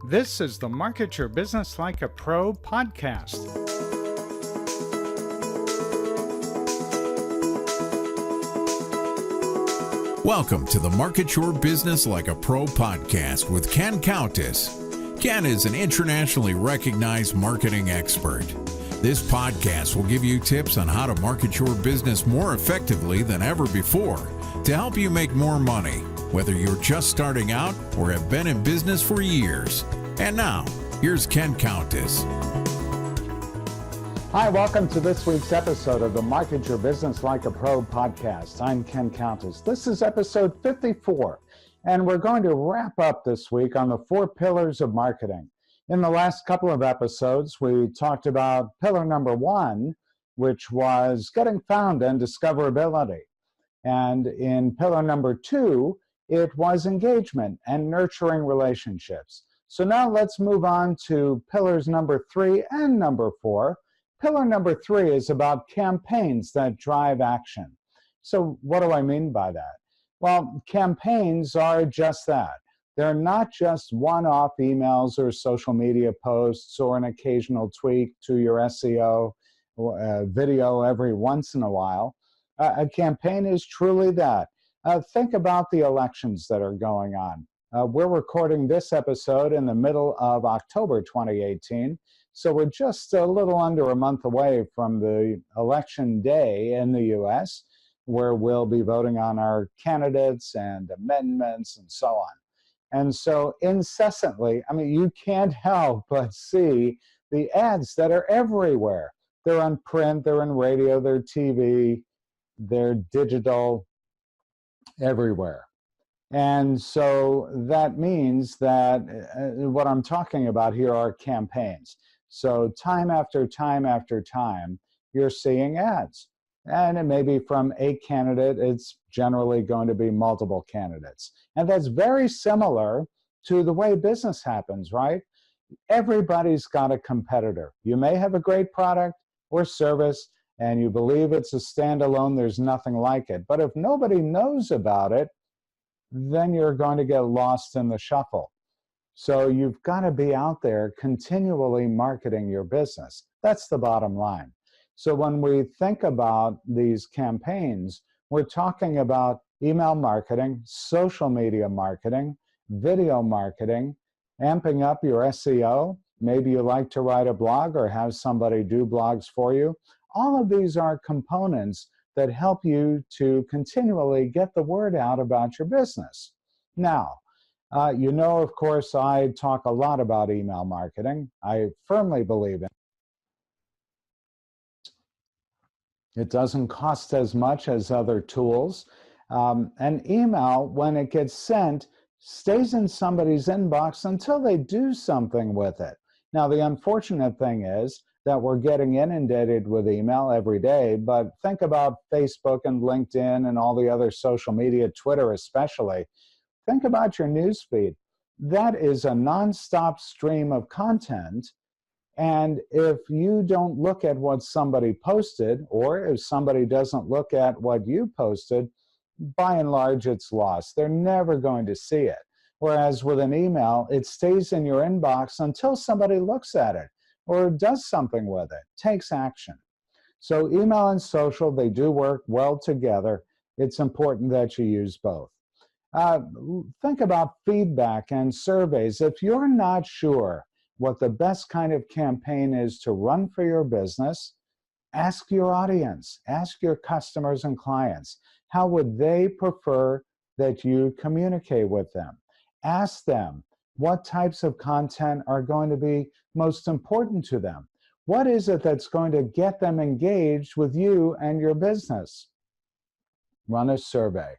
This is the Market Your Business Like a Pro podcast. Welcome to the Market Your Business Like a Pro podcast with Ken Countess. Ken is an internationally recognized marketing expert. This podcast will give you tips on how to market your business more effectively than ever before to help you make more money, whether you're just starting out or have been in business for years. And now, here's Ken Countess. Hi, welcome to this week's episode of the Market Your Business Like a Pro podcast. I'm Ken Countess. This is episode 54, and we're going to wrap up this week on the 4 pillars of marketing. In the last couple of episodes, we talked about pillar number 1, which was getting found and discoverability. And in pillar number 2, it was engagement and nurturing relationships. So now let's move on to pillars number 3 and number 4. Pillar number 3 is about campaigns that drive action. So what do I mean by that? Well, campaigns are just that. They're not just one-off emails or social media posts or an occasional tweak to your SEO video every once in a while. A campaign is truly that. Think about the elections that are going on. We're recording this episode in the middle of October 2018, so we're just a little under a month away from the election day in the U.S., where we'll be voting on our candidates and amendments and so on. And so incessantly, you can't help but see the ads that are everywhere. They're on print, they're in radio, they're TV, they're digital, everywhere. And so that means that what I'm talking about here are campaigns. So time after time after time, you're seeing ads. And it may be from a candidate. It's generally going to be multiple candidates. And that's very similar to the way business happens, right? Everybody's got a competitor. You may have a great product or service, and you believe it's a standalone, there's nothing like it. But if nobody knows about it, then you're going to get lost in the shuffle. So you've got to be out there continually marketing your business. That's the bottom line. So when we think about these campaigns, we're talking about email marketing, social media marketing, video marketing, amping up your SEO. Maybe you like to write a blog or have somebody do blogs for you. All of these are components that help you to continually get the word out about your business. Now, of course, I talk a lot about email marketing. I firmly believe in it. It doesn't cost as much as other tools. And email, when it gets sent, stays in somebody's inbox until they do something with it. Now, the unfortunate thing is that we're getting inundated with email every day, but think about Facebook and LinkedIn and all the other social media, Twitter especially. Think about your newsfeed. That is a nonstop stream of content. And if you don't look at what somebody posted, or if somebody doesn't look at what you posted, by and large, it's lost. They're never going to see it. Whereas with an email, it stays in your inbox until somebody looks at it or does something with it, takes action. So email and social, they do work well together. It's important that you use both. Think about feedback and surveys. If you're not sure what the best kind of campaign is to run for your business, ask your audience, ask your customers and clients. How would they prefer that you communicate with them? Ask them what types of content are going to be most important to them. What is it that's going to get them engaged with you and your business? Run a survey.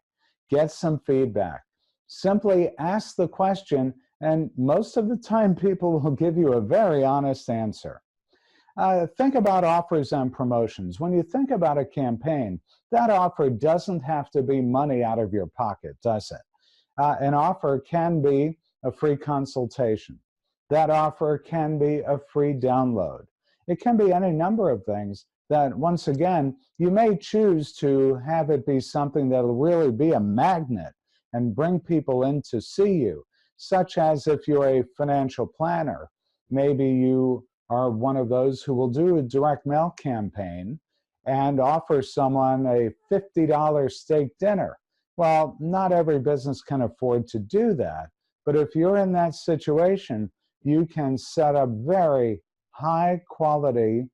Get some feedback. Simply ask the question, and most of the time people will give you a very honest answer. Think about offers and promotions. When you think about a campaign, that offer doesn't have to be money out of your pocket, does it? An offer can be a free consultation. That offer can be a free download. It can be any number of things that, once again, you may choose to have it be something that will really be a magnet and bring people in to see you. such as if you're a financial planner, maybe you are one of those who will do a direct mail campaign and offer someone a $50 steak dinner. Well, not every business can afford to do that, but if you're in that situation, you can set up very high quality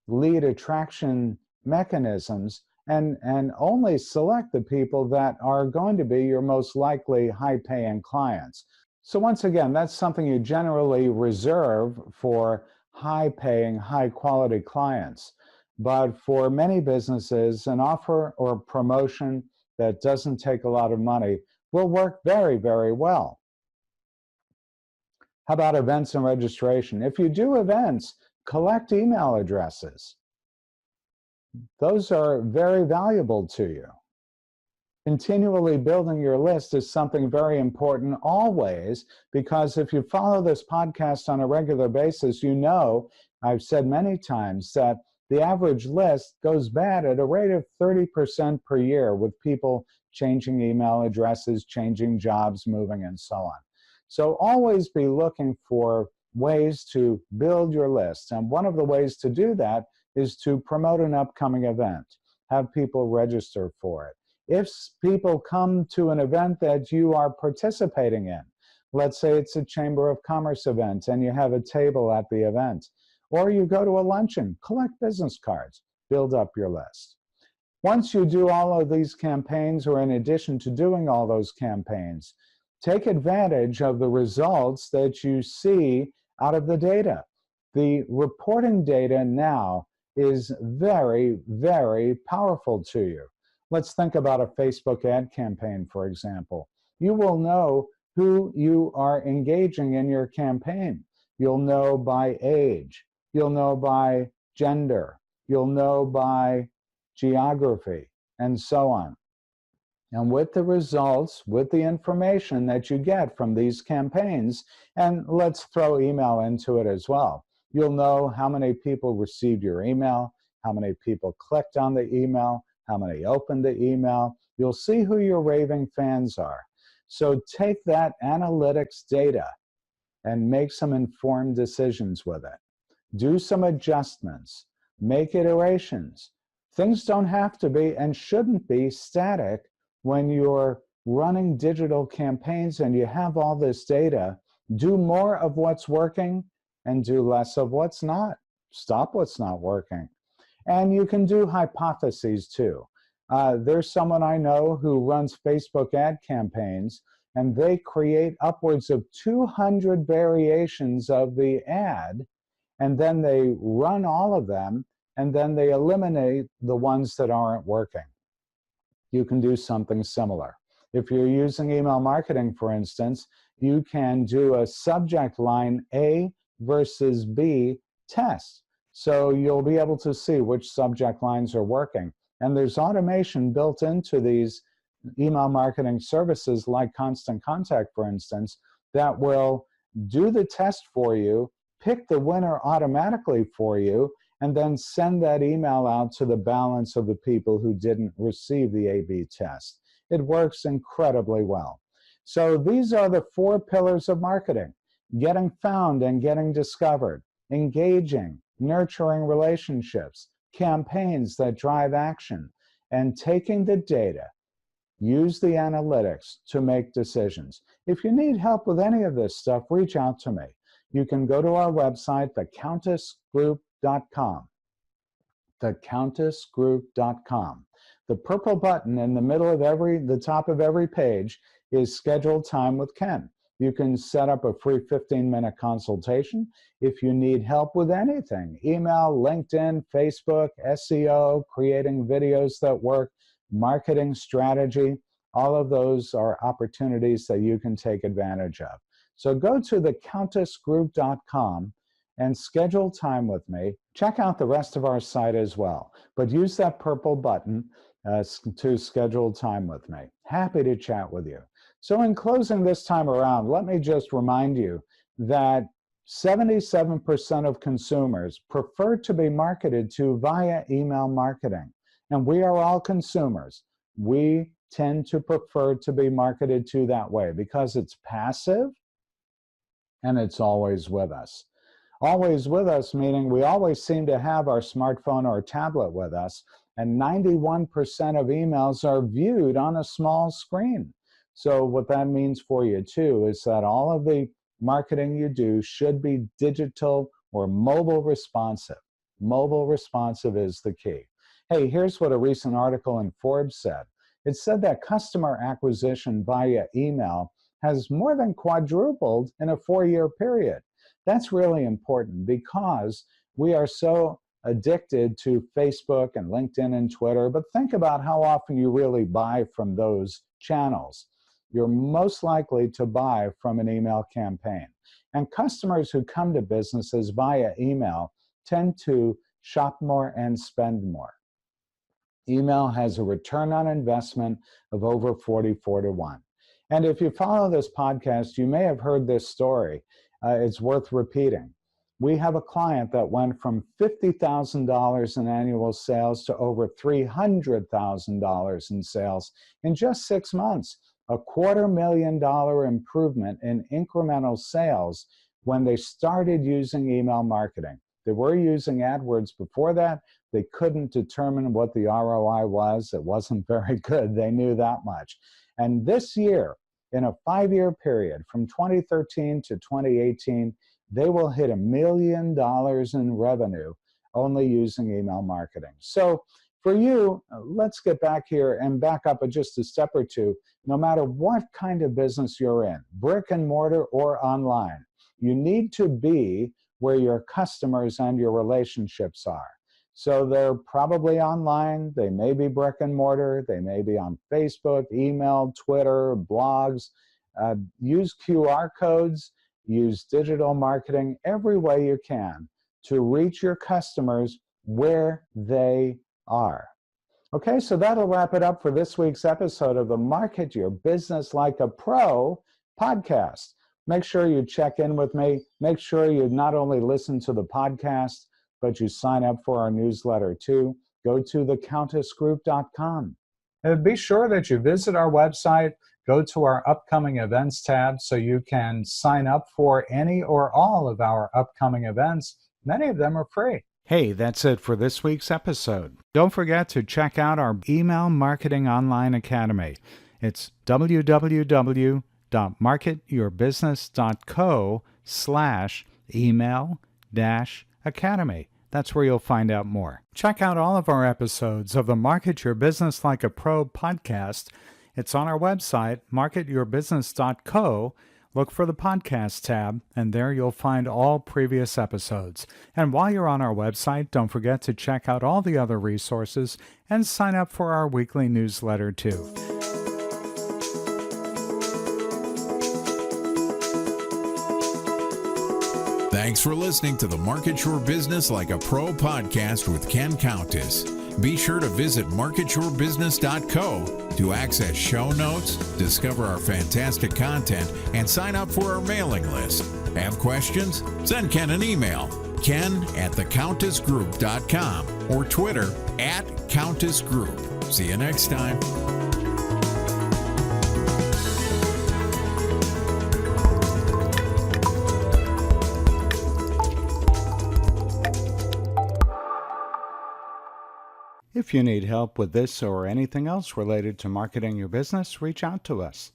lead attraction mechanisms and only select the people that are going to be your most likely high paying clients. So once again, that's something you generally reserve for high paying, high quality clients. But for many businesses, an offer or promotion that doesn't take a lot of money will work very, very well. How about events and registration? If you do events, collect email addresses. Those are very valuable to you. Continually building your list is something very important always, because if you follow this podcast on a regular basis, you know, I've said many times that the average list goes bad at a rate of 30% per year, with people changing email addresses, changing jobs, moving, and so on. So always be looking for ways to build your list. And one of the ways to do that is to promote an upcoming event, have people register for it. If people come to an event that you are participating in, let's say it's a Chamber of Commerce event and you have a table at the event, or you go to a luncheon, collect business cards, build up your list. Once you do all of these campaigns, or in addition to doing all those campaigns, take advantage of the results that you see out of the data. The reporting data now is very, very powerful to you. Let's think about a Facebook ad campaign, for example. You will know who you are engaging in your campaign. You'll know by age. You'll know by gender. You'll know by geography, and so on. And with the results, with the information that you get from these campaigns, and let's throw email into it as well, you'll know how many people received your email, how many people clicked on the email, how many opened the email. You'll see who your raving fans are. So take that analytics data and make some informed decisions with it. Do some adjustments, make iterations. Things don't have to be and shouldn't be static when you're running digital campaigns and you have all this data. Do more of what's working and do less of what's not. Stop what's not working. And you can do hypotheses too. There's someone I know who runs Facebook ad campaigns, and they create upwards of 200 variations of the ad, and then they run all of them, and then they eliminate the ones that aren't working. You can do something similar. If you're using email marketing, for instance, you can do a subject line A versus B test. So you'll be able to see which subject lines are working. And there's automation built into these email marketing services like Constant Contact, for instance, that will do the test for you, pick the winner automatically for you, and then send that email out to the balance of the people who didn't receive the A/B test. It works incredibly well. So these are the 4 pillars of marketing: getting found and getting discovered, engaging, nurturing relationships, campaigns that drive action, and taking the data. Use the analytics to make decisions. If you need help with any of this stuff, reach out to me. You can go to our website, thecountessgroup.com. thecountessgroup.com. The purple button in the middle of the top of every page is Schedule Time with Ken. You can set up a free 15-minute consultation if you need help with anything: email, LinkedIn, Facebook, SEO, creating videos that work, marketing strategy. All of those are opportunities that you can take advantage of. So go to thecountessgroup.com and schedule time with me. Check out the rest of our site as well, but use that purple button to schedule time with me. Happy to chat with you. So in closing this time around, let me just remind you that 77% of consumers prefer to be marketed to via email marketing. And we are all consumers. We tend to prefer to be marketed to that way because it's passive, and it's always with us. Always with us, meaning we always seem to have our smartphone or tablet with us, and 91% of emails are viewed on a small screen. So what that means for you too is that all of the marketing you do should be digital or mobile responsive. Mobile responsive is the key. Hey, here's what a recent article in Forbes said. It said that customer acquisition via email has more than quadrupled in a 4-year period. That's really important because we are so addicted to Facebook and LinkedIn and Twitter, but think about how often you really buy from those channels. You're most likely to buy from an email campaign. And customers who come to businesses via email tend to shop more and spend more. Email has a return on investment of over 44 to 1. And if you follow this podcast, you may have heard this story. It's worth repeating. We have a client that went from $50,000 in annual sales to over $300,000 in sales in just 6 months. A $250,000 improvement in incremental sales when they started using email marketing. They were using AdWords before that. They couldn't determine what the ROI was. It wasn't very good. They knew that much. And this year, in a 5-year period, from 2013 to 2018, they will hit $1 million in revenue only using email marketing. So for you, let's get back here and back up just a step or two. No matter what kind of business you're in, brick and mortar or online, you need to be where your customers and your relationships are. So they're probably online, they may be brick and mortar, they may be on Facebook, email, Twitter, blogs. Use QR codes, use digital marketing every way you can to reach your customers where they are. Okay, so that'll wrap it up for this week's episode of the Market Your Business Like a Pro podcast. Make sure you check in with me. Make sure you not only listen to the podcast, but you sign up for our newsletter too. Go to thecountessgroup.com. And be sure that you visit our website, go to our upcoming events tab so you can sign up for any or all of our upcoming events. Many of them are free. Hey, that's it for this week's episode. Don't forget to check out our Email Marketing Online Academy. It's www.marketyourbusiness.co/email-academy. That's where you'll find out more. Check out all of our episodes of the Market Your Business Like a Pro podcast. It's on our website, marketyourbusiness.co. Look for the podcast tab, and there you'll find all previous episodes. And while you're on our website, don't forget to check out all the other resources and sign up for our weekly newsletter too. Thanks for listening to the Market Your Business Like a Pro podcast with Ken Countess. Be sure to visit marketyourbusiness.co to access show notes, discover our fantastic content, and sign up for our mailing list. Have questions? Send Ken an email, ken@thecountessgroup.com, or Twitter @CountessGroup. See you next time. If you need help with this or anything else related to marketing your business, reach out to us.